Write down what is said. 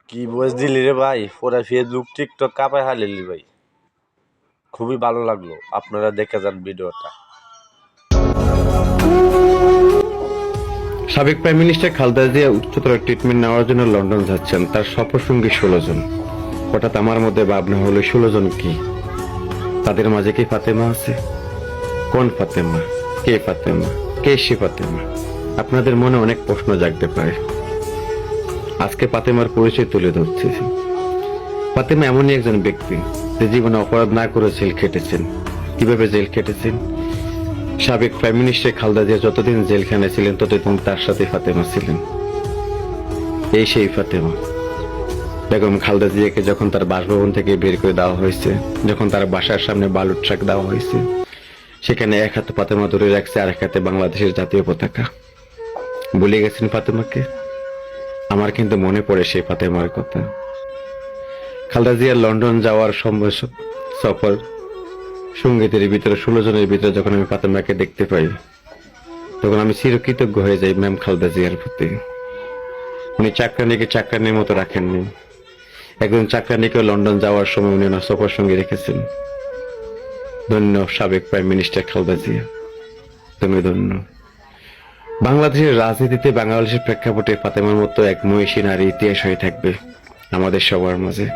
কি বয়স দিলি রে ভাই, পুরা ফেসবুক টিকটক কাঁপায় হালিলি ভাই। খুবই ভালো লাগলো, আপনারা দেখে যান ভিডিওটা। সাবেক প্রাইম মিনিস্টার খালেদা জিয়া উচ্চতর ট্রিটমেন্ট নেওয়ার জন্য লন্ডন যাচ্ছেন, তার সফরসঙ্গী 16 জন। হঠাৎ আমার মধ্যে ভাবনা হলো 16 জন কি? তাদের মাঝে কি ফাতেমা আছে? কোন ফাতেমা? কে ফাতেমা? কে সে ফাতেমা? আপনাদের মনে অনেক প্রশ্ন জাগতে পারে। আজকে ফাতেমার পরিচয় তুলে ধরছি। ফাতেমা এমনই একজন ব্যক্তি যে জীবনে অপরাধ না করে জেল খেটেছেন। কিভাবে জেল খেটেছেন? সাবেক প্রাইম মিনিস্টার খালেদা জিয়া যতদিন জেলখানায় ছিলেন ততদিন তার সাথে ফাতেমা ছিলেন। এই সেই ফাতেমা। বেগম খালেদা জিয়াকে যখন তার বাসভবন থেকে বের করে দেওয়া হয়েছে, যখন তার বাসার সামনে বালুর ট্রাক দেওয়া হয়েছে, সেখানে এক হাতে ফাতেমা ধরে রাখছে, আর এক হাতে বাংলাদেশের জাতীয় পতাকা। ভুলে গেছেন ফাতেমাকে? আমার কিন্তু মনে পড়ে সেই ফাতেমার কথা। খালেদা জিয়ার লন্ডন যাওয়ার সফর সঙ্গীতের ভিতরে 16 জনের ভিতরে যখন আমি ফাতেমাকে দেখতে পাই, তখন আমি চিরকৃতজ্ঞ হয়ে যাই ম্যাম খালেদা জিয়ার প্রতি। উনি চাকরানিকে চাকরানির মতো রাখেননি। একজন চাকরানিকে লন্ডন যাওয়ার সময় উনি ওনার সফর সঙ্গে রেখেছেন। ধন্য সাবেক প্রাইম মিনিস্টার খালেদা জিয়া, তুমি ধন্য। বাংলাদেশের রাজনীতিতে বাংলাদেশের প্রেক্ষাপটে ফাতেমার মতো এক মহিষী নারী ইতিহাস হয়ে থাকবে আমাদের সবার মাঝে।